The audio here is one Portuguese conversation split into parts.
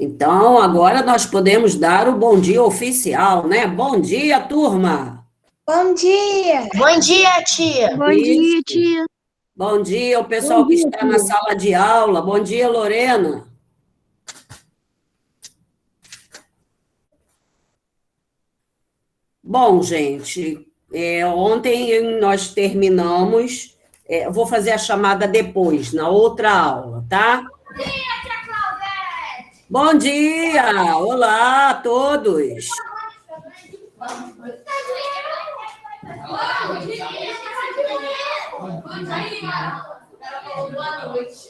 Então, agora nós podemos dar o bom dia oficial, né? Bom dia, turma! Bom dia! Bom dia, tia! Bom dia, tia! Bom dia, o pessoal que está na sala de aula. Bom dia, Lorena! Bom, gente, ontem nós terminamos, vou fazer a chamada depois, na outra aula, tá? Bom dia, tia Claudete! Bom dia! Olá a todos!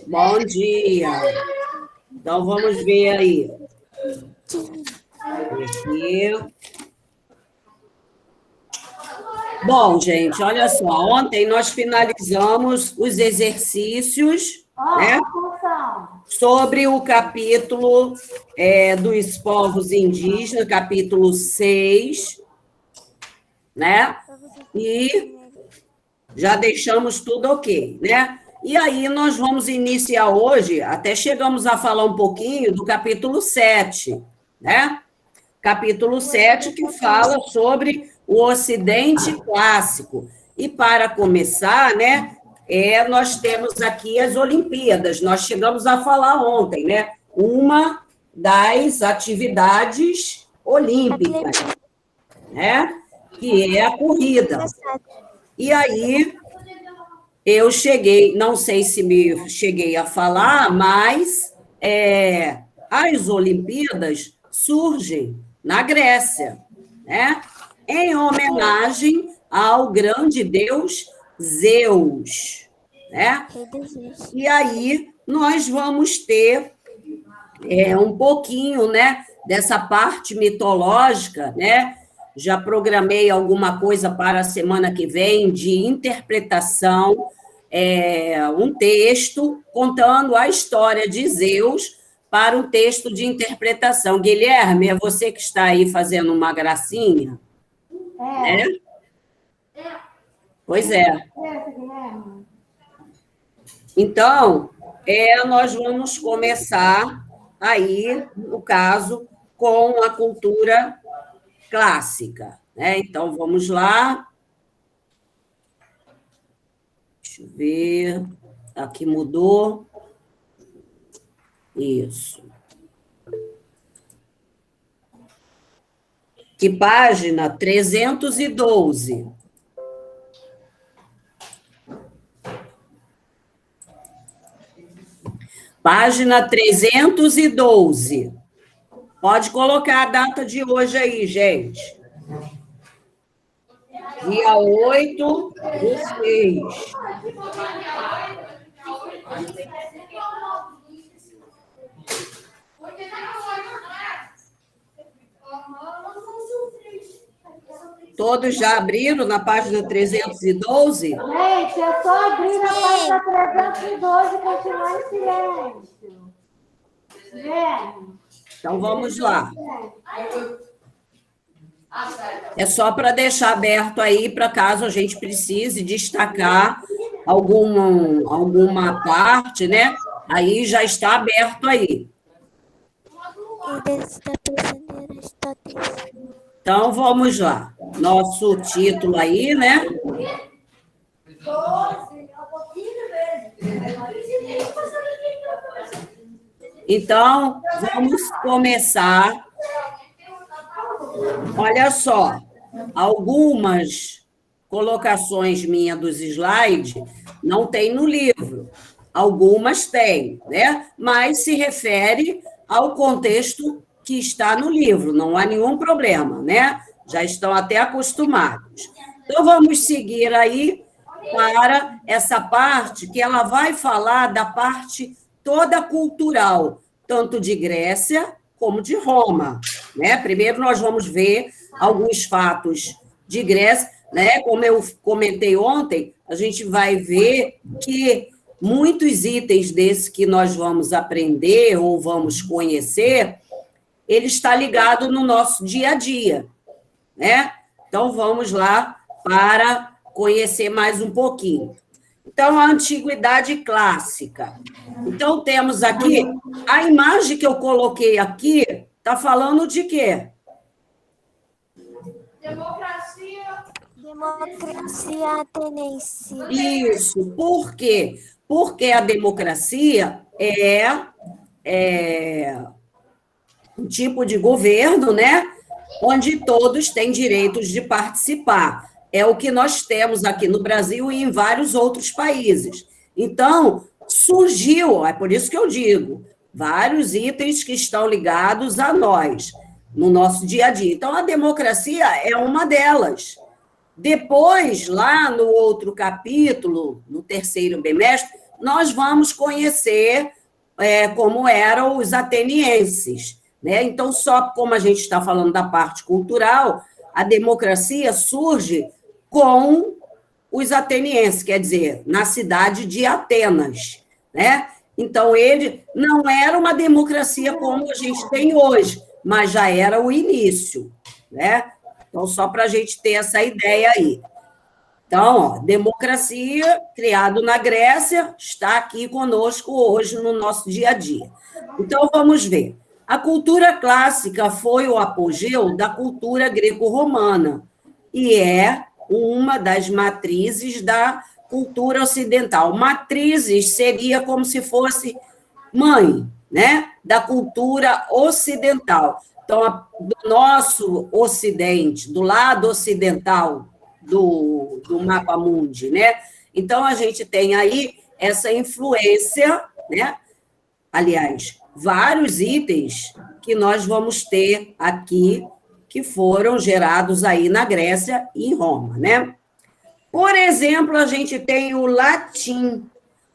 Bom dia! Então, vamos ver aí. Aqui. Bom, gente, olha só, ontem nós finalizamos os exercícios, né, sobre o capítulo dos povos indígenas, capítulo 6, né, e já deixamos tudo ok, né? E aí nós vamos iniciar hoje, até chegamos a falar um pouquinho do capítulo 7, né? Capítulo 7, que fala sobre o Ocidente clássico. E, para começar, né, nós temos aqui as Olimpíadas. Nós chegamos a falar ontem, né? Uma das atividades olímpicas, né? Que é a corrida. E aí, eu cheguei, não sei se me cheguei a falar, mas as Olimpíadas surgem na Grécia, né? Em homenagem ao grande deus Zeus, né? E aí nós vamos ter um pouquinho, né, dessa parte mitológica, né? Já programei alguma coisa para a semana que vem de interpretação, um texto contando a história de Zeus para um texto de interpretação. Guilherme, é você que está aí fazendo uma gracinha? Pois é. Então, nós vamos começar aí, no caso, com a cultura clássica, né? Então, vamos lá. Deixa eu ver. Aqui mudou. Isso. Que página? 312. Página 312. Pode colocar a data de hoje aí, gente. Dia 8/6. Todos já abriram na página 312? Gente, eu estou abrindo a página 312 e continuo em silêncio. Então, vamos lá. É só para deixar aberto aí, para caso a gente precise destacar alguma parte, né? Aí já está aberto aí. Então, vamos lá. Nosso título aí, né? Então, vamos começar. Olha só, algumas colocações minhas dos slides não tem no livro. Algumas tem, né? Mas se refere ao contexto que está no livro, não há nenhum problema, né? Já estão até acostumados. Então, vamos seguir aí para essa parte que ela vai falar da parte toda cultural, tanto de Grécia como de Roma, né? Primeiro, nós vamos ver alguns fatos de Grécia, né? Como eu comentei ontem, a gente vai ver que muitos itens desses que nós vamos aprender ou vamos conhecer, ele está ligado no nosso dia a dia, né? Então, vamos lá para conhecer mais um pouquinho. Então, a antiguidade clássica. Então, temos aqui, a imagem que eu coloquei aqui, está falando de quê? Democracia ateniense. Isso. Por quê? Porque a democracia é um tipo de governo, né? Onde todos têm direitos de participar. É o que nós temos aqui no Brasil e em vários outros países. Então, surgiu, é por isso que eu digo, vários itens que estão ligados a nós, no nosso dia a dia. Então, a democracia é uma delas. Depois, lá no outro capítulo, no terceiro bimestre, nós vamos conhecer como eram os atenienses, né? Então, só como a gente está falando da parte cultural, a democracia surge com os atenienses, quer dizer, na cidade de Atenas, né? Então, ele não era uma democracia como a gente tem hoje, mas já era o início, né? Então, só para a gente ter essa ideia aí. Então, ó, democracia, criado na Grécia, está aqui conosco hoje no nosso dia a dia. Então, vamos ver. A cultura clássica foi o apogeu da cultura greco-romana e é uma das matrizes da cultura ocidental. Matrizes seria como se fosse mãe, né, da cultura ocidental. Então, do nosso Ocidente, do lado ocidental do mapa mundi, né? Então, a gente tem aí essa influência, né? Aliás, vários itens que nós vamos ter aqui que foram gerados aí na Grécia e em Roma, né? Por exemplo, a gente tem o latim.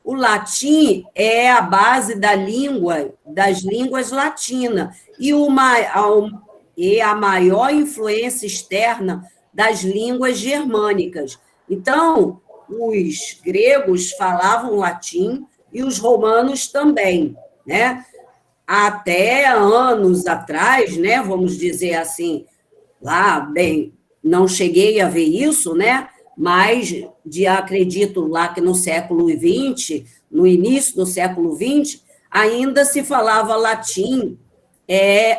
O latim é a base das línguas latinas e a maior influência externa das línguas germânicas. Então, os gregos falavam latim e os romanos também, né? Até anos atrás, né, vamos dizer assim, lá, bem, não cheguei a ver isso, né? Mas acredito lá que no século XX, no início do século XX, ainda se falava latim,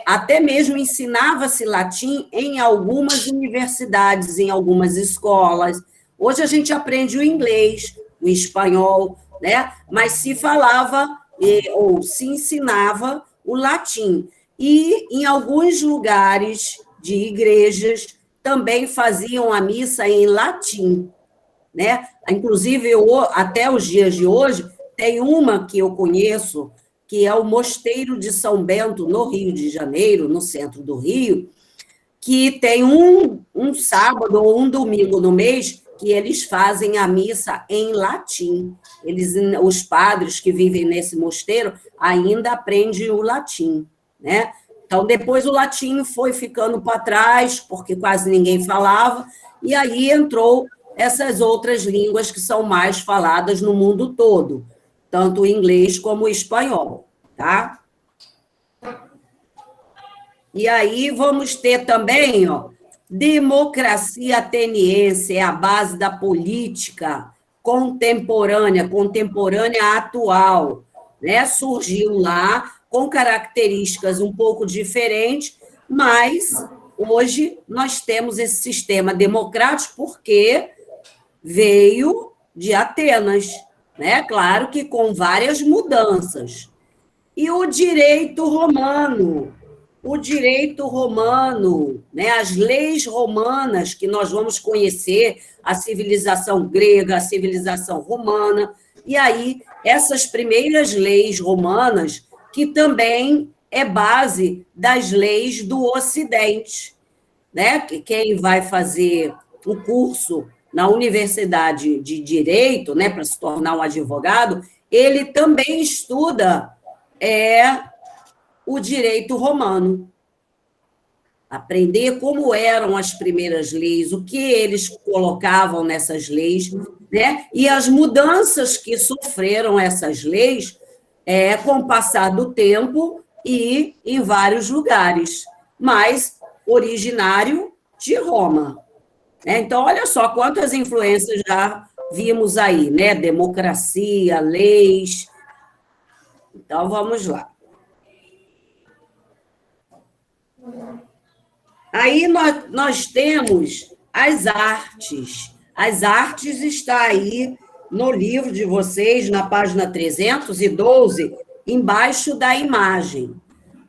até mesmo ensinava-se latim em algumas universidades, em algumas escolas. Hoje a gente aprende o inglês, o espanhol, né? Mas se falava ou se ensinava o latim. E em alguns lugares de igrejas também faziam a missa em latim, né? Inclusive, até os dias de hoje, tem uma que eu conheço, que é o Mosteiro de São Bento, no Rio de Janeiro, no centro do Rio, que tem um sábado ou um domingo no mês que eles fazem a missa em latim. Os padres que vivem nesse mosteiro ainda aprendem o latim, né? Então, depois o latim foi ficando para trás, porque quase ninguém falava, e aí entrou essas outras línguas que são mais faladas no mundo todo, tanto o inglês como o espanhol, tá? E aí vamos ter também, ó, democracia ateniense, é a base da política contemporânea atual, né? Surgiu lá com características um pouco diferentes, mas hoje nós temos esse sistema democrático porque veio de Atenas, né? Claro que com várias mudanças. E o direito romano, né? As leis romanas que nós vamos conhecer, a civilização grega, a civilização romana, e aí essas primeiras leis romanas que também é base das leis do Ocidente, né? Que quem vai fazer o curso na Universidade de Direito, né, para se tornar um advogado, ele também estuda o direito romano. Aprender como eram as primeiras leis, o que eles colocavam nessas leis, né? E as mudanças que sofreram essas leis com o passar do tempo e em vários lugares, mas originário de Roma. Então, olha só quantas influências já vimos aí, né? Democracia, leis. Então, vamos lá. Aí nós temos as artes. As artes está aí no livro de vocês, na página 312, embaixo da imagem.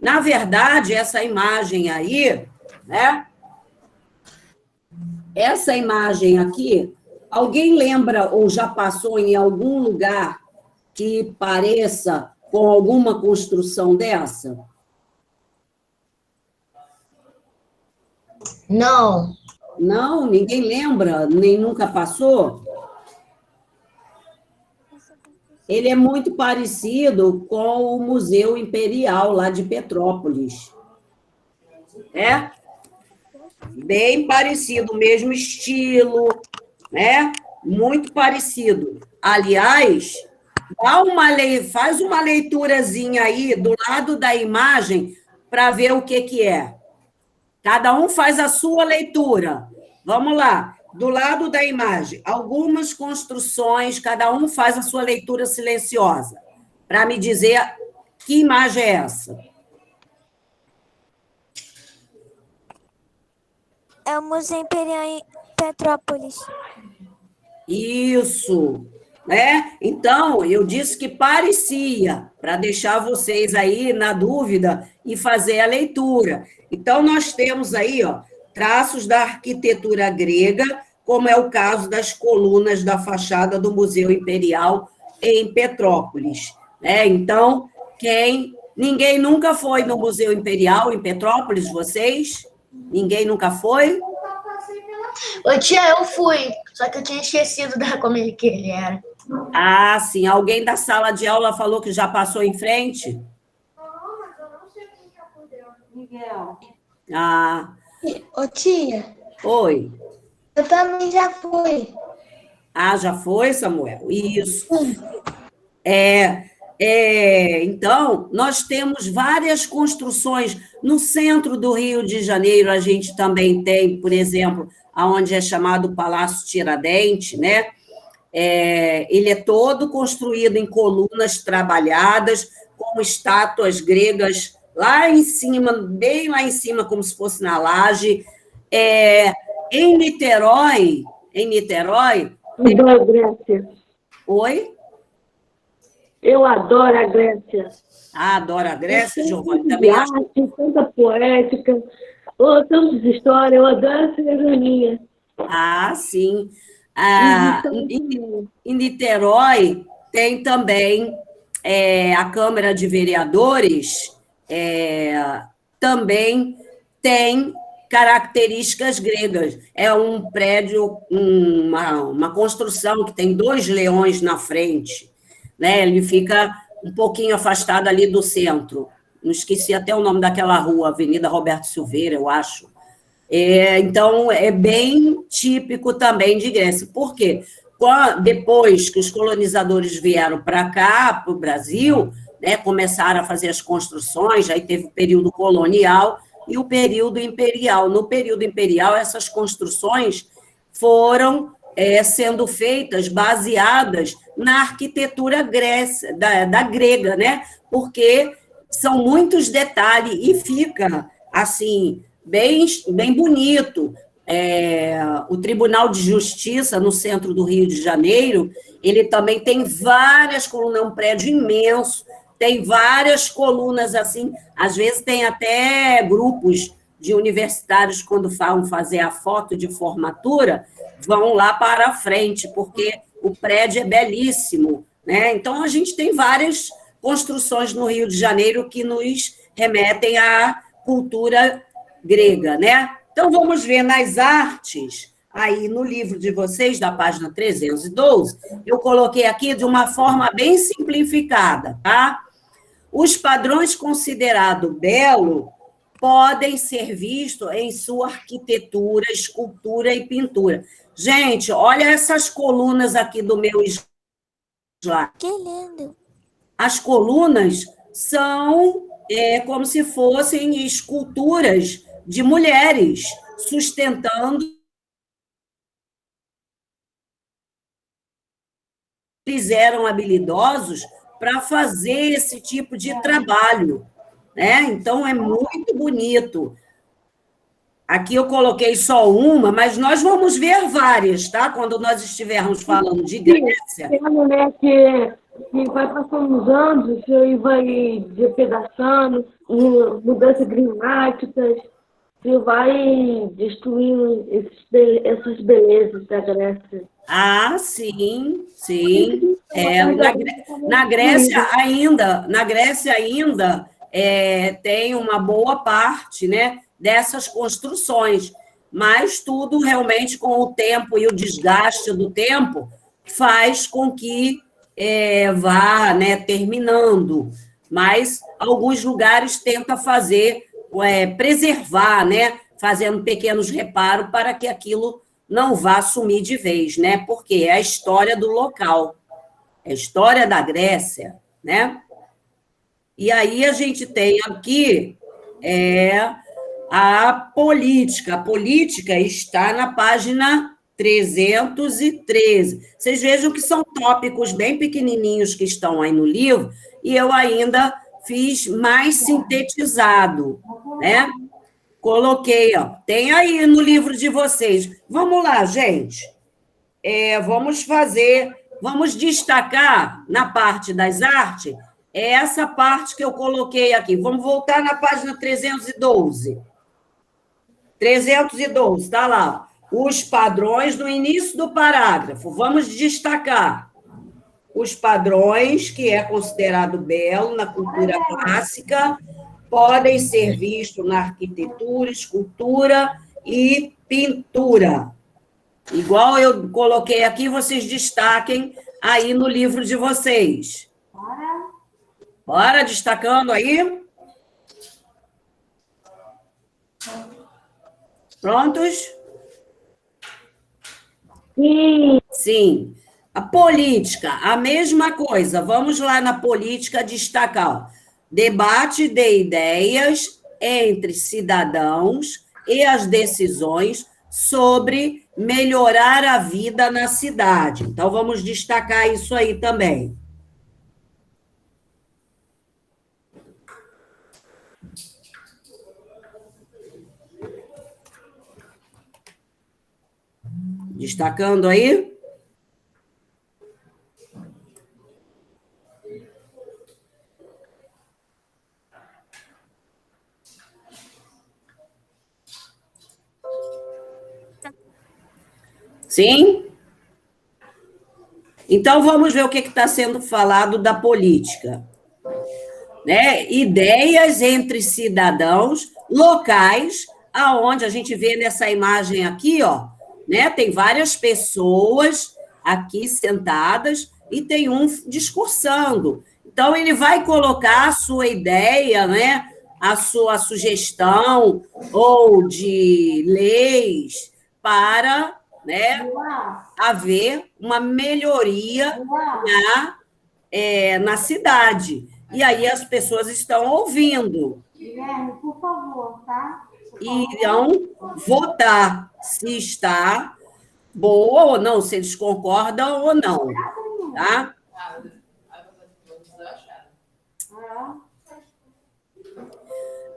Na verdade, essa imagem aí, né? Essa imagem aqui, alguém lembra ou já passou em algum lugar que pareça com alguma construção dessa? Não. Não, ninguém lembra, nem nunca passou? Ele é muito parecido com o Museu Imperial, lá de Petrópolis. É? Bem parecido, mesmo estilo, né? Muito parecido. Aliás, faz uma leiturazinha aí do lado da imagem para ver o que é. Cada um faz a sua leitura. Vamos lá. Do lado da imagem, algumas construções, cada um faz a sua leitura silenciosa, para me dizer que imagem é essa. É o Museu Imperial em Petrópolis. Isso, né? Então, eu disse que parecia, para deixar vocês aí na dúvida e fazer a leitura. Então, nós temos aí, ó, traços da arquitetura grega, como é o caso das colunas da fachada do Museu Imperial em Petrópolis, né? Então, ninguém nunca foi no Museu Imperial em Petrópolis, vocês? Ninguém nunca foi? Ô, tia, eu fui, só que eu tinha esquecido como que ele era. Ah, sim. Alguém da sala de aula falou que já passou em frente? Não, mas eu não sei quem já pudeu. Miguel. Ah, Ô, tia, oi. eu também já fui. Ah, já foi, Samuel? Isso. Então, nós temos várias construções. No centro do Rio de Janeiro, a gente também tem, por exemplo, aonde é chamado Palácio Tiradentes, né? Ele é todo construído em colunas trabalhadas, com estátuas gregas lá em cima, bem lá em cima, como se fosse na laje. Em Niterói... Adoro a Grécia. Oi? Eu adoro a Grécia. Ah, adoro a Grécia, Giovanni. Tanta Também acho. arte, tanta poética, tantas histórias. Eu adoro essa ironia. Ah, sim. Em Niterói tem também a Câmara de Vereadores, também tem características gregas. É um prédio, uma construção que tem 2 leões na frente, né? Ele fica um pouquinho afastado ali do centro. Não esqueci até o nome daquela rua, Avenida Roberto Silveira, eu acho. Então, é bem típico também de Grécia. Por quê? Depois que os colonizadores vieram para cá, para o Brasil, né, começaram a fazer as construções, aí teve o período colonial e o período imperial. No período imperial, essas construções foram sendo feitas baseadas na arquitetura da grega, né? Porque são muitos detalhes e fica, assim, bem bonito. O Tribunal de Justiça, no centro do Rio de Janeiro, ele também tem várias colunas, é um prédio imenso, tem várias colunas assim, às vezes tem até grupos de universitários, quando vão fazer a foto de formatura, vão lá para a frente, porque o prédio é belíssimo, né? Então, a gente tem várias construções no Rio de Janeiro que nos remetem à cultura grega, né? Então, vamos ver nas artes, aí no livro de vocês, da página 312, eu coloquei aqui de uma forma bem simplificada, tá? Os padrões considerados belo podem ser vistos em sua arquitetura, escultura e pintura. Gente, olha essas colunas aqui do meu slide. Que lindo. As colunas são como se fossem esculturas de mulheres sustentando eles eram habilidosos para fazer esse tipo de trabalho, né? Então, é muito bonito. Aqui eu coloquei só uma, mas nós vamos ver várias, tá? Quando nós estivermos falando de Grécia. Pena, né, que vai passando os anos, isso aí vai despedaçando, mudanças climáticas, que vai destruindo essas belezas da Grécia. Ah, sim, sim. Na Grécia ainda tem uma boa parte, né, dessas construções, mas tudo realmente com o tempo e o desgaste do tempo faz com que vá, né, terminando. Mas alguns lugares tentam preservar, né, fazendo pequenos reparos para que aquilo não vá sumir de vez, né? Porque é a história do local, é a história da Grécia, né? E aí a gente tem aqui a política. A política está na página 313. Vocês vejam que são tópicos bem pequenininhos que estão aí no livro, e eu ainda fiz mais sintetizado, né? Coloquei, ó, tem aí no livro de vocês. Vamos lá, gente. Vamos destacar na parte das artes, essa parte que eu coloquei aqui. Vamos voltar na página 312. 312, está lá. Os padrões no início do parágrafo. Vamos destacar os padrões, que é considerado belo na cultura clássica, podem ser vistos na arquitetura, escultura e pintura. Igual eu coloquei aqui, vocês destaquem aí no livro de vocês. Bora destacando aí? Prontos? Sim. Sim. A política, a mesma coisa. Vamos lá na política destacar. Ó. Debate de ideias entre cidadãos e as decisões sobre melhorar a vida na cidade. Então, vamos destacar isso aí também. Destacando aí? Sim? Então, vamos ver o que está sendo falado da política. Né? Ideias entre cidadãos locais, aonde a gente vê nessa imagem aqui, ó, né? Tem várias pessoas aqui sentadas e tem um discursando. Então, ele vai colocar a sua ideia, né? A sua sugestão ou de leis para, né, haver uma melhoria na cidade. E aí as pessoas estão ouvindo. Guilherme, por favor, tá? E irão votar se está boa ou não, se eles concordam ou não. Tá?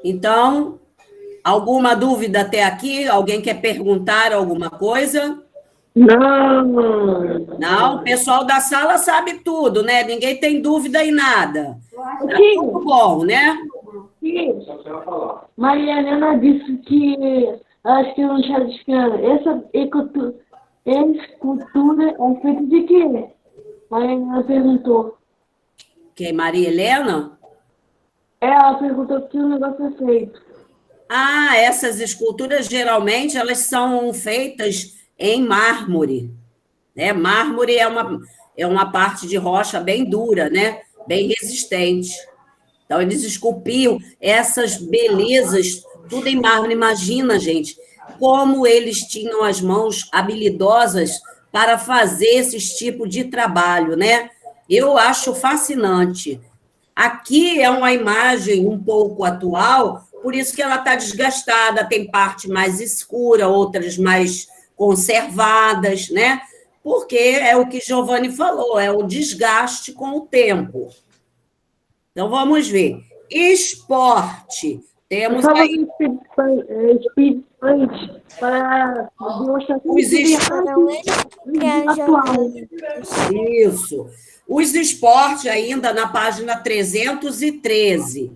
Então, alguma dúvida até aqui? Alguém quer perguntar alguma coisa? Não. Não, o pessoal da sala sabe tudo, né? Ninguém tem dúvida em nada. Tá tudo bom, né? Sim. Maria Helena disse que, acho que não tinha dito, essa escultura é feita de quê? Maria Helena perguntou. Quem, Maria Helena? Ela perguntou que o negócio é feito. Ah, essas esculturas, geralmente, elas são feitas em mármore. Né? Mármore é uma parte de rocha bem dura, né? Bem resistente. Então, eles esculpiam essas belezas, tudo em mármore. Imagina, gente, como eles tinham as mãos habilidosas para fazer esse tipo de trabalho, né? Eu acho fascinante. Aqui é uma imagem um pouco atual, por isso que ela está desgastada, tem parte mais escura, outras mais conservadas, né? porque é o que Giovanni falou, é o desgaste com o tempo. Então, vamos ver. Esporte. Temos Estava aí expedições para demonstrar os Foram eles que criaram os Jogos atual. Olímpicos. Isso. Os esportes, ainda na página 313,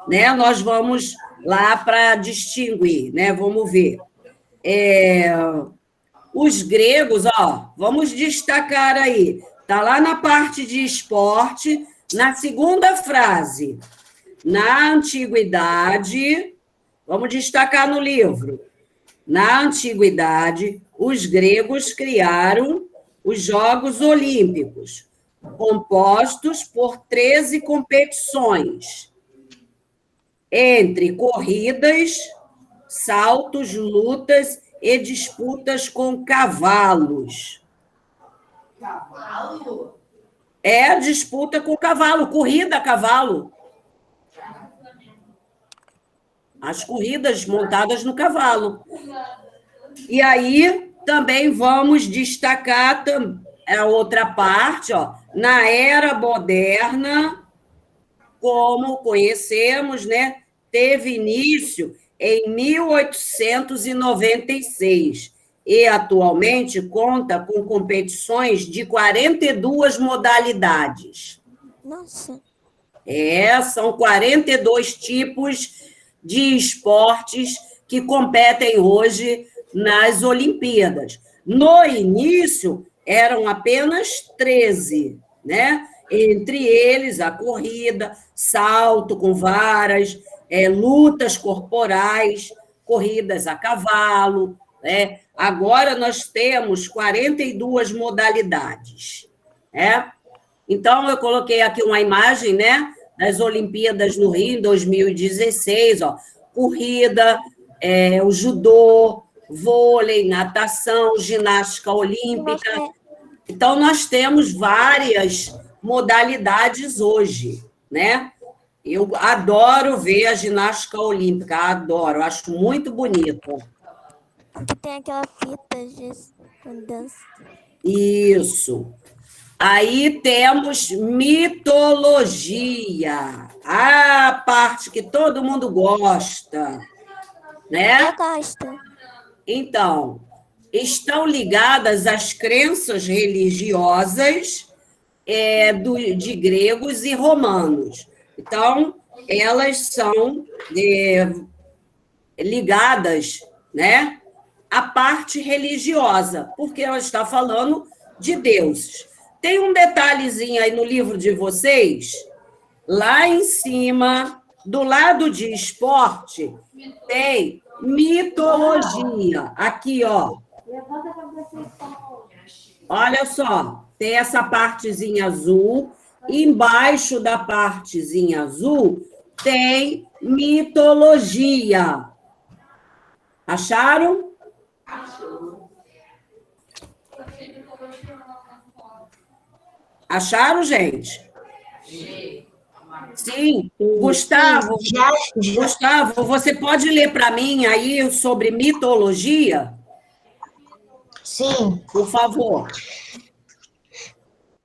né? Nós vamos lá para distinguir, né? Vamos ver. Os gregos, ó, vamos destacar aí. Está lá na parte de esporte, na segunda frase. Na antiguidade, vamos destacar no livro. Na antiguidade, os gregos criaram os Jogos Olímpicos, compostos por 13 competições, entre corridas, saltos, lutas e disputas com cavalos. Cavalo? É disputa com cavalo, corrida a cavalo. As corridas montadas no cavalo. E aí também vamos destacar a outra parte, ó, na era moderna, como conhecemos, né, teve início em 1896 e atualmente conta com competições de 42 modalidades. Nossa. São 42 tipos de esportes que competem hoje nas Olimpíadas. No início, eram apenas 13, né? Entre eles, a corrida, salto com varas, lutas corporais, corridas a cavalo, né? Agora nós temos 42 modalidades, né? Então, eu coloquei aqui uma imagem, né, das Olimpíadas no Rio, em 2016, ó, corrida, o judô, vôlei, natação, ginástica olímpica. Então, nós temos várias modalidades hoje, né? Eu adoro ver a ginástica olímpica, adoro, acho muito bonito. Que tem aquela fita de dança. Isso. Aí temos mitologia, a parte que todo mundo gosta, né? Eu gosto. Então, estão ligadas às crenças religiosas de gregos e romanos. Então, elas são ligadas, né, à parte religiosa, porque ela está falando de deuses. Tem um detalhezinho aí no livro de vocês, lá em cima, do lado de esporte, tem mitologia. Aqui, ó. Olha só, tem essa partezinha azul. Embaixo da partezinha azul tem mitologia. Acharam? Acharam, gente? Sim. Gustavo, você pode ler para mim aí sobre mitologia? Sim. Por favor.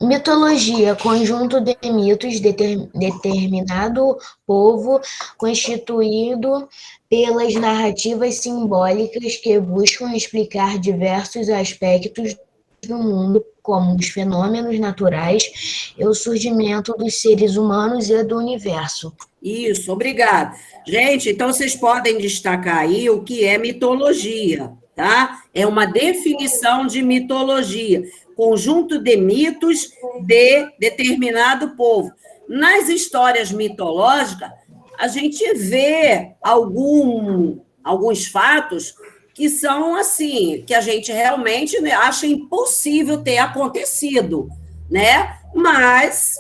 Mitologia, conjunto de mitos determinado povo constituído pelas narrativas simbólicas que buscam explicar diversos aspectos do mundo, como os fenômenos naturais e o surgimento dos seres humanos e do universo. Isso, obrigada. Gente, então vocês podem destacar aí o que é mitologia, tá? É uma definição de mitologia, conjunto de mitos de determinado povo. Nas histórias mitológicas, a gente vê alguns fatos que são assim, que a gente realmente acha impossível ter acontecido, né? Mas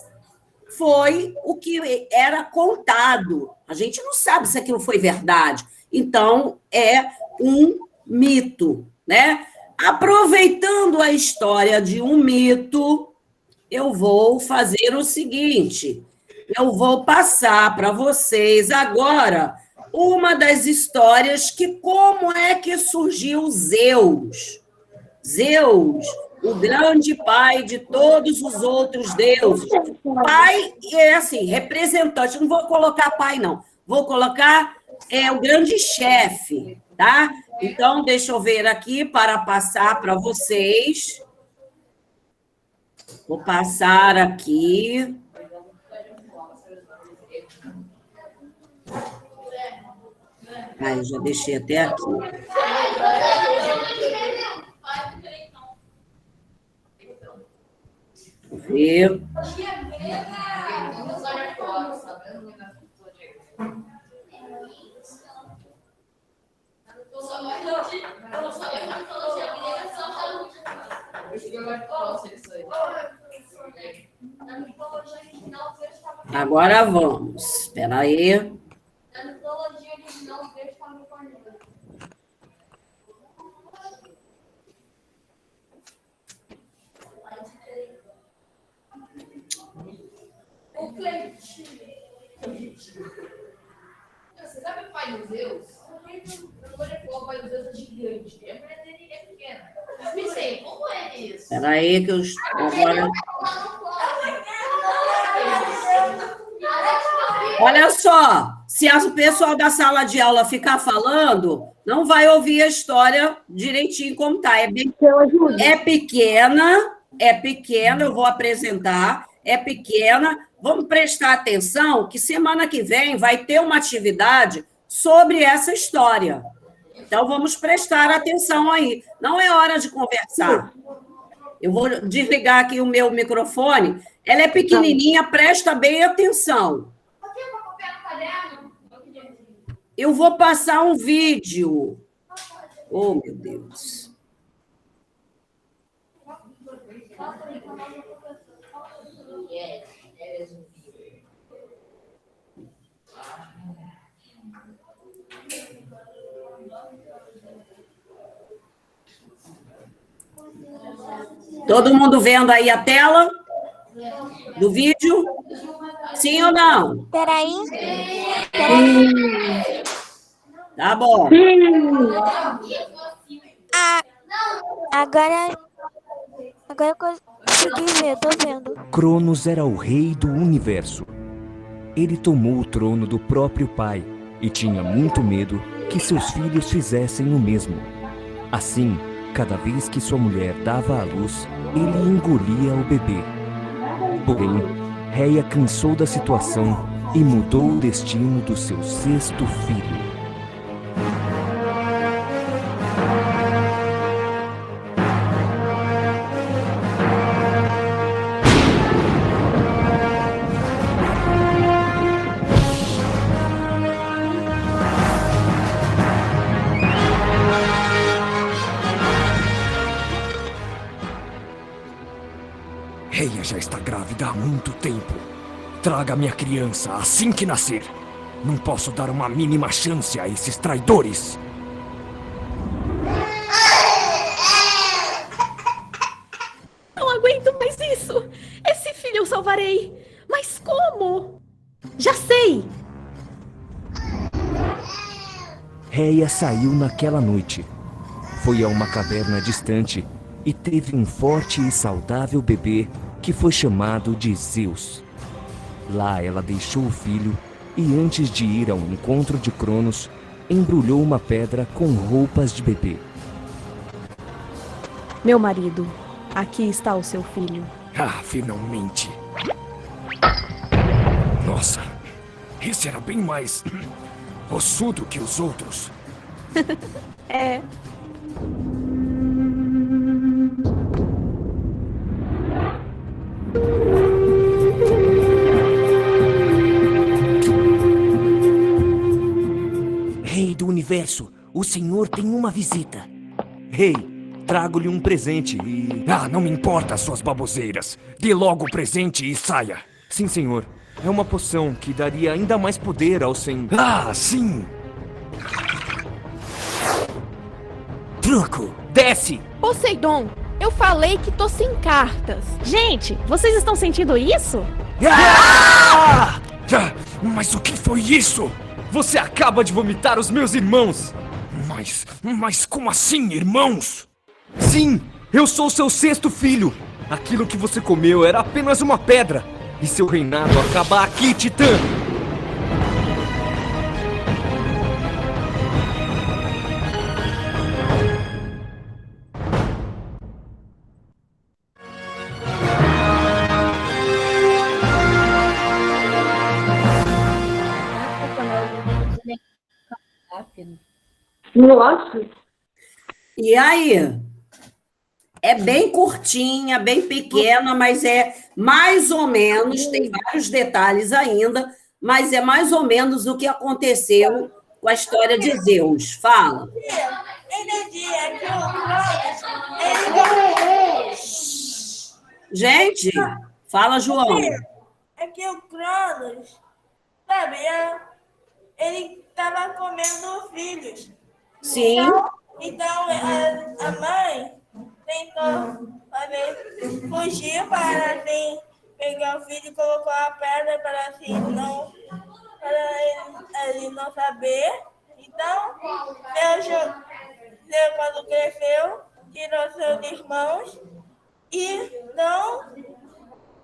foi o que era contado. A gente não sabe se aquilo foi verdade. Então, é um mito, né? Aproveitando a história de um mito, eu vou fazer o seguinte, eu vou passar para vocês agora uma das histórias que como é que surgiu Zeus. Zeus o grande pai de todos os outros deuses. Pai é assim, representante. Não vou colocar pai, não. Vou colocar o grande chefe, tá? Então, deixa eu ver aqui para passar para vocês. Vou passar aqui. Eu já deixei até aqui. Vou ver. Agora vamos. Espera aí. Você sabe o pai dos Zeus? Eu não vou falar o pai dos Zeus é gigante. A mulher dele é pequena. Mas pensei, como é isso? Espera aí que eu estou agora... Olha só, se o pessoal da sala de aula ficar falando, não vai ouvir a história direitinho como tá. É pequena, eu vou apresentar, é pequena. Vamos prestar atenção que semana que vem vai ter uma atividade sobre essa história. Então, vamos prestar atenção aí. Não é hora de conversar. Eu vou desligar aqui o meu microfone. Ela é pequenininha, presta bem atenção. Eu vou passar um vídeo. Oh, meu Deus. Todo mundo vendo aí a tela do vídeo? Sim ou não? Peraí. Tá bom. Agora eu consegui ver, tô vendo. Cronos era o rei do universo. Ele tomou o trono do próprio pai e tinha muito medo que seus filhos fizessem o mesmo. Assim, cada vez que sua mulher dava à luz, ele engolia o bebê. Porém, Reia cansou da situação e mudou o destino do seu sexto filho. Reia já está grávida há muito tempo. Traga minha criança assim que nascer. Não posso dar uma mínima chance a esses traidores. Não aguento mais isso. Esse filho eu salvarei. Mas como? Já sei! Reia saiu naquela noite. Foi a uma caverna distante e teve um forte e saudável bebê que foi chamado de Zeus. Lá ela deixou o filho e, antes de ir ao encontro de Cronos, embrulhou uma pedra com roupas de bebê. Meu marido, aqui está o seu filho. Ah, finalmente. Nossa, esse era bem mais ossudo que os outros. É. Rei do universo, o senhor tem uma visita. Rei, trago-lhe um presente e... Ah, não me importa as suas baboseiras. Dê logo o presente e saia. Sim, senhor. É uma poção que daria ainda mais poder ao senhor. Ah, sim! Truco, desce! Poseidon, eu falei que tô sem cartas. Gente, vocês estão sentindo isso? Ah! Mas o que foi isso? Você acaba de vomitar os meus irmãos! Mas como assim, irmãos? Sim! Eu sou seu sexto filho! Aquilo que você comeu era apenas uma pedra! E seu reinado acaba aqui, Titã! Nossa! E aí? É bem curtinha, bem pequena, mas é mais ou menos, tem vários detalhes ainda, mas é mais ou menos o que aconteceu com a história de Zeus. Fala. Gente, fala, João. É que o Cronos, sabe, ele estava comendo filhos. Sim. Então a mãe tentou fugir para assim, pegar o filho e colocou a pedra para assim não para ele não saber. Então, Deus quando cresceu, tirou seus irmãos e então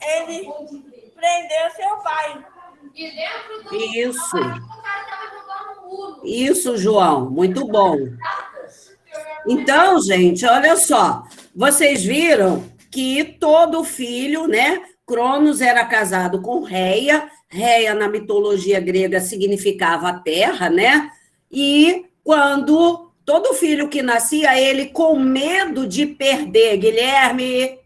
ele prendeu seu pai. Isso. Isso, João, muito bom. Então, gente, olha só, vocês viram que todo filho, né? Cronos era casado com Reia. Reia, na mitologia grega, significava terra, né? E quando todo filho que nascia, ele com medo de perder, Guilherme,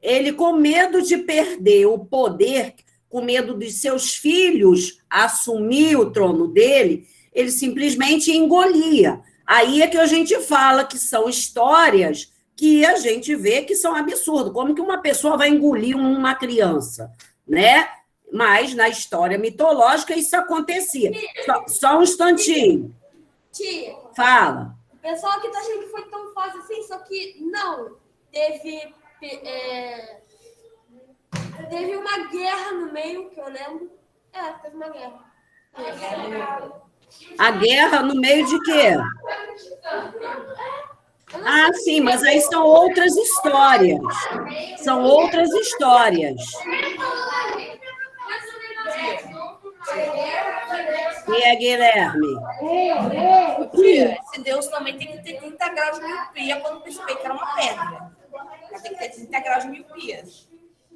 ele com medo de perder o poder, com medo de seus filhos assumir o trono dele, ele simplesmente engolia. Aí é que a gente fala que são histórias que a gente vê que são absurdas. Como que uma pessoa vai engolir uma criança, né? Mas na história mitológica isso acontecia. Só um instantinho. Tia. Fala. O pessoal aqui tá achando que foi tão fácil assim, só que não. Teve uma guerra no meio, que eu lembro. Teve uma guerra. A guerra no meio de quê? Ah, sim, mas aí são outras histórias. São outras histórias. E é, Guilherme? Esse Deus também tem que ter 30 graus de miopia quando perceber que era uma pedra. Tem que ter 30 graus de miopia.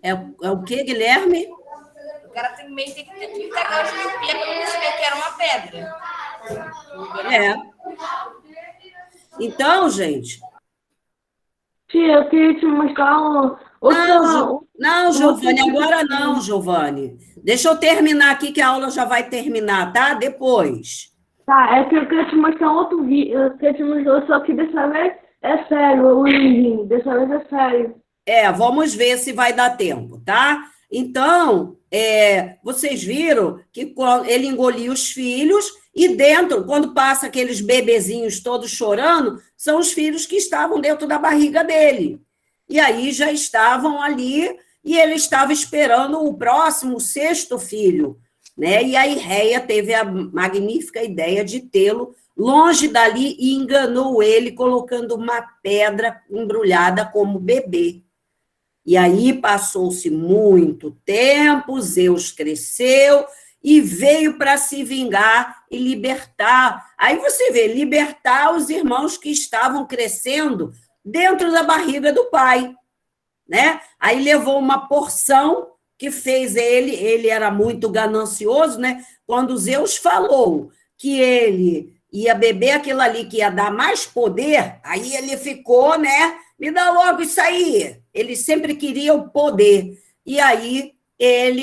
É o quê, Guilherme? O cara também tem que ter 30 graus de miopia quando perceber que era uma pedra. Então, gente... Tia, eu queria te mostrar Não, Giovanni, agora não, Giovanni. Deixa eu terminar aqui, que a aula já vai terminar, tá? Depois. Tá, é que eu queria te mostrar outro vídeo. Eu queria te mostrar, só que dessa vez é sério, o Luizinho. Dessa vez é sério. Vamos ver se vai dar tempo, tá? Então, vocês viram que ele engolia os filhos e dentro, quando passa aqueles bebezinhos todos chorando, são os filhos que estavam dentro da barriga dele. E aí já estavam ali e ele estava esperando o próximo, o sexto filho, né? E aí Reia teve a magnífica ideia de tê-lo longe dali e enganou ele colocando uma pedra embrulhada como bebê. E aí passou-se muito tempo, Zeus cresceu e veio para se vingar e libertar. Aí você vê, libertar os irmãos que estavam crescendo dentro da barriga do pai, né? Aí levou uma porção que fez ele era muito ganancioso, né? Quando Zeus falou que ele ia beber aquilo ali que ia dar mais poder, aí ele ficou, né? Me dá logo isso aí. Ele sempre queria o poder. E aí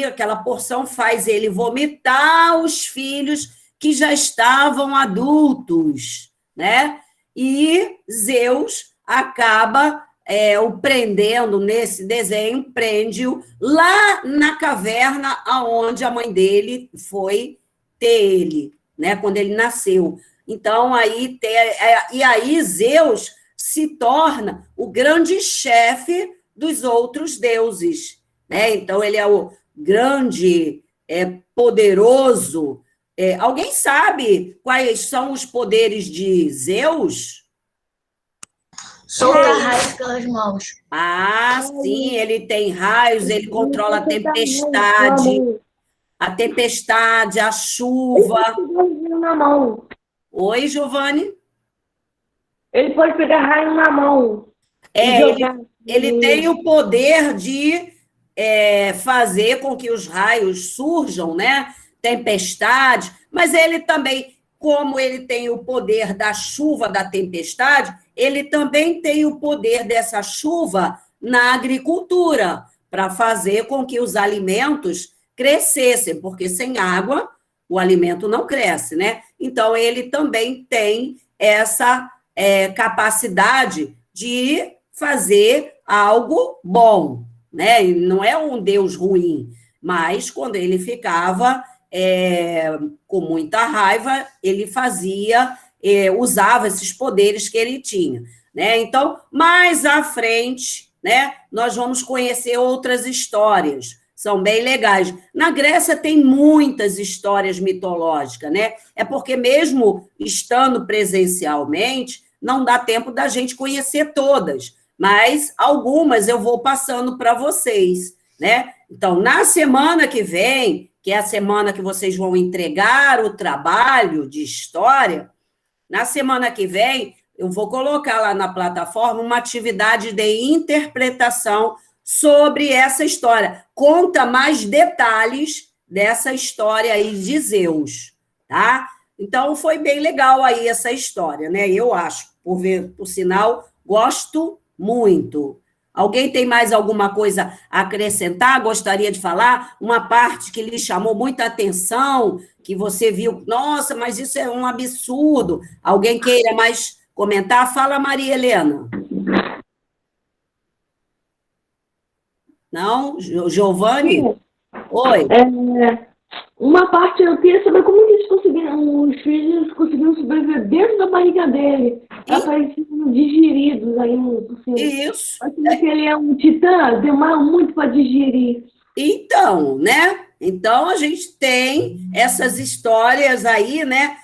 aquela porção faz ele vomitar os filhos que já estavam adultos, né? E Zeus acaba o prendendo nesse desenho, prende-o lá na caverna aonde a mãe dele foi ter ele, né? Quando ele nasceu. Então, aí Zeus se torna o grande chefe dos outros deuses, né? Então, ele é o grande, poderoso. Alguém sabe quais são os poderes de Zeus? Solta raios pelas mãos. Ah, sim, ele tem raios, ele controla a tempestade, a chuva. Na mão. Oi, Giovanni? Ele pode pegar raio na mão. Ele tem o poder de fazer com que os raios surjam, né? Tempestade, mas ele também, como ele tem o poder da chuva, da tempestade, ele também tem o poder dessa chuva na agricultura, para fazer com que os alimentos crescessem, porque sem água o alimento não cresce, né? Então, ele também tem essa capacidade de fazer algo bom, né? E não é um Deus ruim, mas quando ele ficava com muita raiva, ele usava esses poderes que ele tinha, né? Então, mais à frente, né, nós vamos conhecer outras histórias, são bem legais. Na Grécia tem muitas histórias mitológicas, né? É porque mesmo estando presencialmente, não dá tempo da gente conhecer todas, mas algumas eu vou passando para vocês, né? Então, na semana que vem, que é a semana que vocês vão entregar o trabalho de história, na semana que vem, eu vou colocar lá na plataforma uma atividade de interpretação sobre essa história. Conta mais detalhes dessa história aí de Zeus, tá? Então, foi bem legal aí essa história, né? Eu acho, por sinal, gosto muito. Alguém tem mais alguma coisa a acrescentar? Gostaria de falar? Uma parte que lhe chamou muita atenção, que você viu, nossa, mas isso é um absurdo. Alguém queira mais comentar? Fala, Maria Helena. Não? Giovanni? Oi. Uma parte eu queria saber como que os filhos conseguiram sobreviver dentro da barriga dele. Aparecendo digeridos aí por cima. Isso. Parece que ele é um titã, demora muito para digerir. Então, né? Então, a gente tem essas histórias aí, né?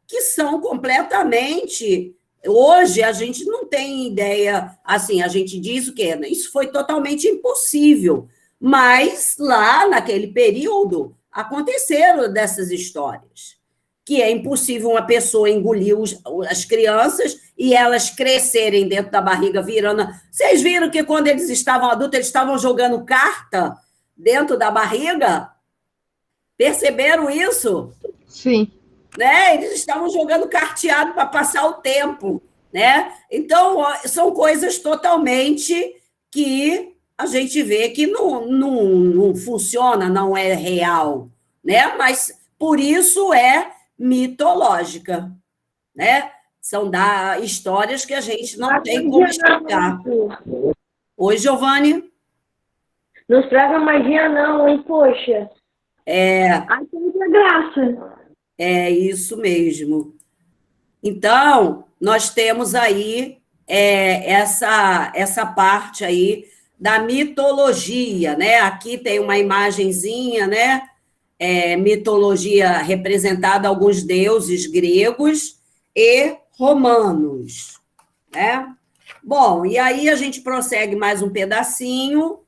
Que são completamente... Hoje, a gente não tem ideia... Assim, a gente diz o quê? Isso foi totalmente impossível. Mas, lá, naquele período, aconteceram dessas histórias. Que é impossível uma pessoa engolir as crianças e elas crescerem dentro da barriga, virando... Vocês viram que quando eles estavam adultos, eles estavam jogando carta dentro da barriga? Perceberam isso? Sim. Né? Eles estavam jogando carteado para passar o tempo, né? Então, são coisas totalmente que a gente vê que não funciona, não é real, né? Mas, por isso, é mitológica, né? São histórias que a gente não tem como explicar. Oi, Giovanni? Não estraga magia não, hein, poxa. Aí tem a graça. É isso mesmo. Então, nós temos aí essa parte aí da mitologia, né? Aqui tem uma imagenzinha, né? Mitologia representada alguns deuses gregos e romanos, né? Bom, e aí a gente prossegue mais um pedacinho,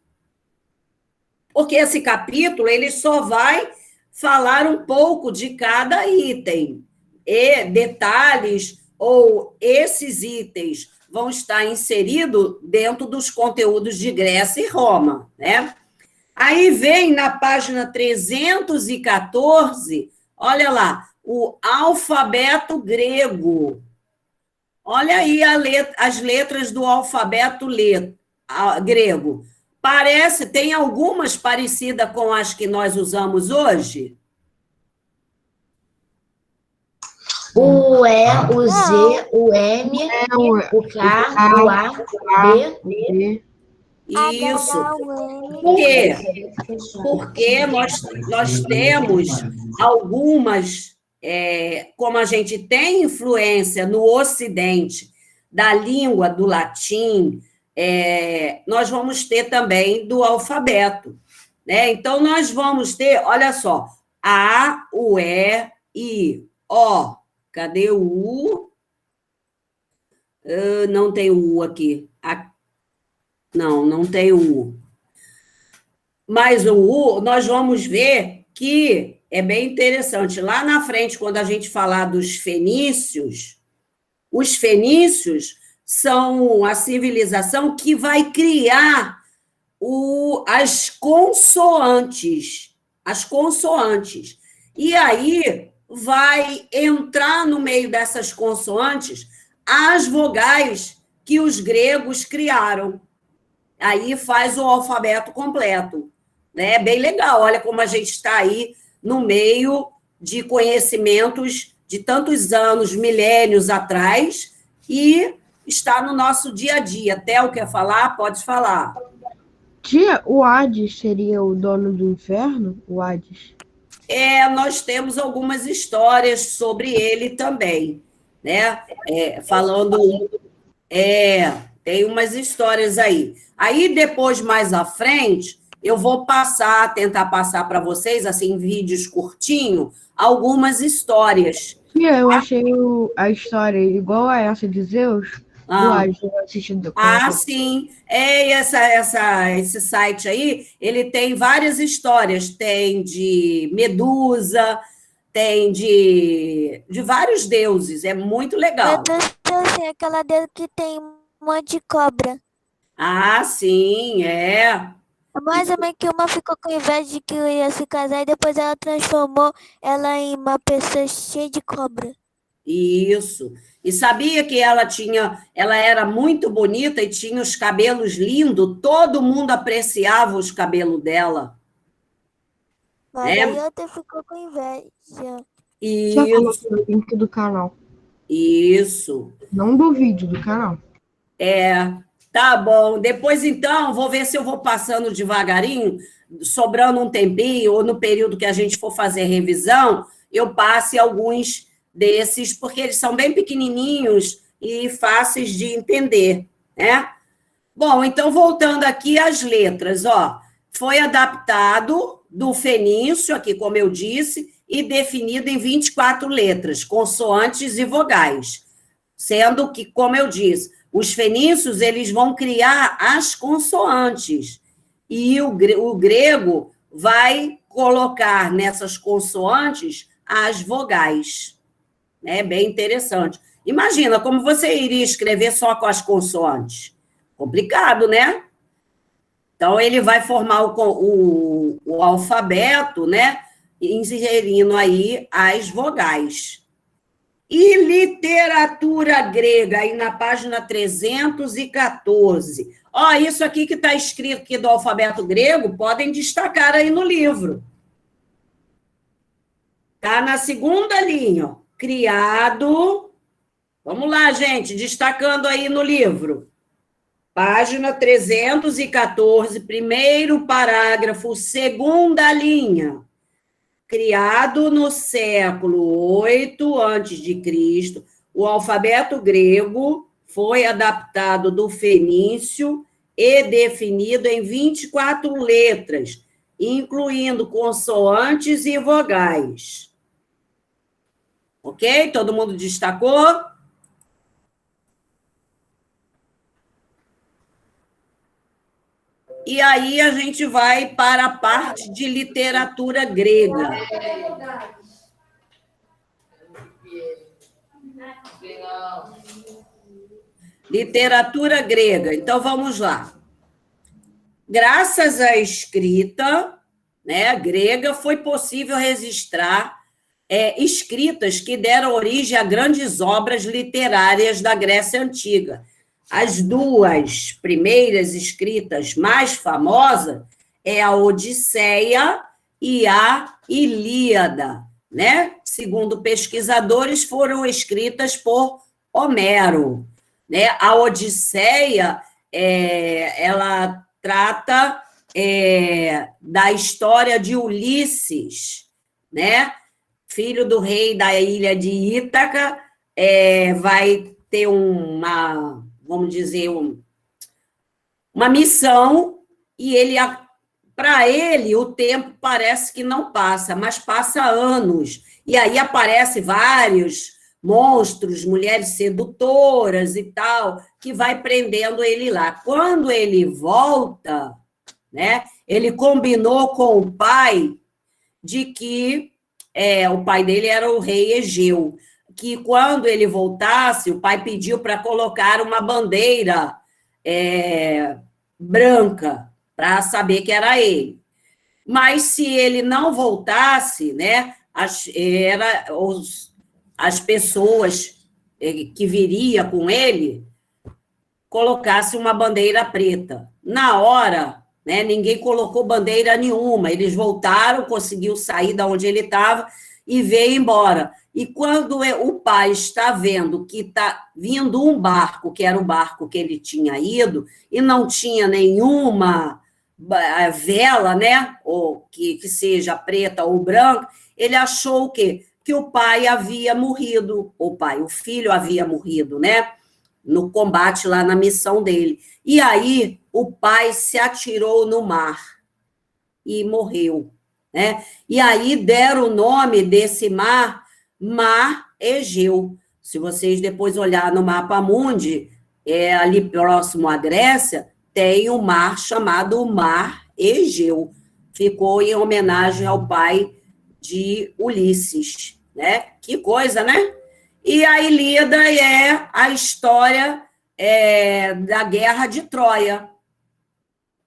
porque esse capítulo ele só vai falar um pouco de cada item, e detalhes ou esses itens vão estar inseridos dentro dos conteúdos de Grécia e Roma, né? Aí vem na página 314, olha lá, o alfabeto grego. Olha aí as letras do alfabeto grego. Tem algumas parecidas com as que nós usamos hoje? O E, o Z, o M, o K, o A, o B. Isso. Por quê? Porque nós temos algumas, como a gente tem influência no Ocidente da língua do latim, nós vamos ter também do alfabeto, né? Então, nós vamos ter, olha só, A, o E, I, O. Cadê o U? Não tem o U aqui. Não tem o U. Mas o U, nós vamos ver que é bem interessante. Lá na frente, quando a gente falar dos fenícios, os fenícios são a civilização que vai criar as consoantes. As consoantes. E aí vai entrar no meio dessas consoantes as vogais que os gregos criaram. Aí faz o alfabeto completo. Né? Bem legal, olha como a gente está aí no meio de conhecimentos de tantos anos, milênios atrás, e está no nosso dia a dia. Theo quer falar? Pode falar. Tia, o Hades seria o dono do inferno? O Hades? Nós temos algumas histórias sobre ele também, né? Tem umas histórias aí. Aí, depois, mais à frente, eu vou tentar passar para vocês, assim, em vídeos curtinhos, algumas histórias. Tia, eu achei a história igual a essa de Zeus, do Hades, assistindo. Sim. Esse site aí, ele tem várias histórias. Tem de Medusa, tem de vários deuses. É muito legal. Medusa, aquela dele que tem um monte de cobra. Sim, é. Mas também que uma ficou com inveja de que ia se casar e depois ela transformou ela em uma pessoa cheia de cobra. Isso. E sabia que ela era muito bonita e tinha os cabelos lindos, todo mundo apreciava os cabelos dela. Mas aí outra ficou com inveja. Isso. O link do canal. Isso. Não do vídeo, do canal. Tá bom. Depois, então, vou ver se eu vou passando devagarinho, sobrando um tempinho, ou no período que a gente for fazer revisão, eu passe alguns desses, porque eles são bem pequenininhos e fáceis de entender, né? Bom, então, voltando aqui às letras, foi adaptado do fenício, aqui, como eu disse, e definido em 24 letras, consoantes e vogais, sendo que, como eu disse, os fenícios, eles vão criar as consoantes, e o grego vai colocar nessas consoantes as vogais. É bem interessante. Imagina, como você iria escrever só com as consoantes? Complicado, né? Então, ele vai formar o alfabeto, né? Inserindo aí as vogais. E literatura grega, aí na página 314. Isso aqui que está escrito aqui do alfabeto grego, podem destacar aí no livro. Está na segunda linha, ó. Criado. Vamos lá, gente, destacando aí no livro. Página 314, primeiro parágrafo, segunda linha. Criado no século VIII a.C., o alfabeto grego foi adaptado do fenício e definido em 24 letras, incluindo consoantes e vogais. Ok? Todo mundo destacou? E aí a gente vai para a parte de literatura grega. Literatura grega. Então, vamos lá. Graças à escrita, né, grega, foi possível registrar escritas que deram origem a grandes obras literárias da Grécia Antiga. As duas primeiras escritas mais famosas é a Odisseia e a Ilíada, né? Segundo pesquisadores, foram escritas por Homero, né? A Odisseia, ela trata da história de Ulisses, né? Filho do rei da ilha de Ítaca, vai ter vamos dizer, uma missão, e para ele, o tempo parece que não passa, mas passa anos. E aí aparecem vários monstros, mulheres sedutoras e tal, que vai prendendo ele lá. Quando ele volta, né, ele combinou com o pai de que o pai dele era o rei Egeu, que quando ele voltasse, o pai pediu para colocar uma bandeira branca, para saber que era ele. Mas se ele não voltasse, né, as pessoas que viria com ele colocasse uma bandeira preta. Na hora, né, ninguém colocou bandeira nenhuma, eles voltaram, conseguiu sair da onde ele estava e veio embora. E quando o pai está vendo que está vindo um barco, que era o barco que ele tinha ido, e não tinha nenhuma vela, né, ou que seja preta ou branca, ele achou o quê? Que o pai havia morrido, o filho havia morrido, né, no combate lá na missão dele. E aí o pai se atirou no mar e morreu, né? E aí deram o nome desse mar Egeu. Se vocês depois olhar no mapa mundi, ali próximo à Grécia, tem um mar chamado Mar Egeu. Ficou em homenagem ao pai de Ulisses, né? Que coisa, né? E a Ilíada é a história da Guerra de Troia,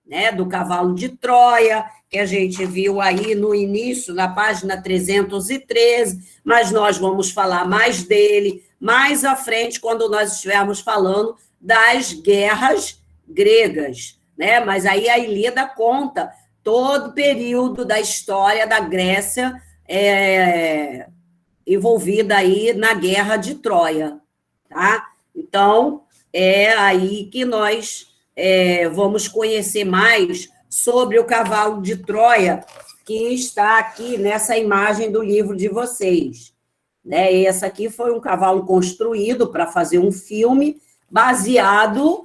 né? Do cavalo de Troia, que a gente viu aí no início, na página 313, mas nós vamos falar mais dele mais à frente, quando nós estivermos falando das guerras gregas, né? Mas aí a Ilíada conta todo o período da história da Grécia envolvida aí na Guerra de Troia, tá? Então, é aí que nós vamos conhecer mais sobre o cavalo de Troia, que está aqui nessa imagem do livro de vocês, né? Esse aqui foi um cavalo construído para fazer um filme baseado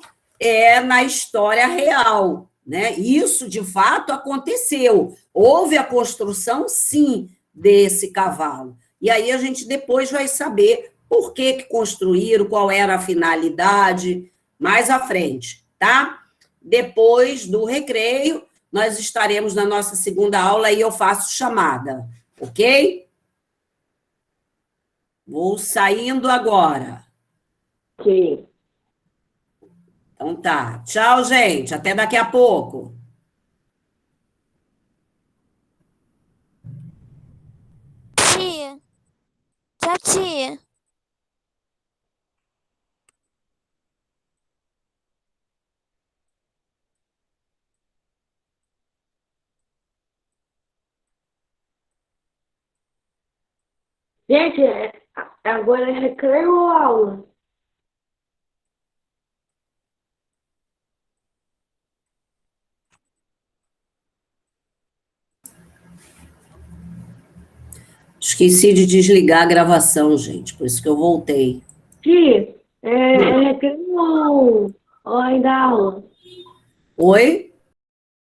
na história real, né? Isso, de fato, aconteceu. Houve a construção, sim, desse cavalo. E aí a gente depois vai saber por que construíram, qual era a finalidade, mais à frente, tá? Depois do recreio, nós estaremos na nossa segunda aula e eu faço chamada, ok? Vou saindo agora. Ok. Então tá. Tchau, gente. Até daqui a pouco. Tia. Tchau, tia. Gente, agora é recreio ou aula? Esqueci de desligar a gravação, gente, por isso que eu voltei. Tia, é recreio ou ainda aula? Oi?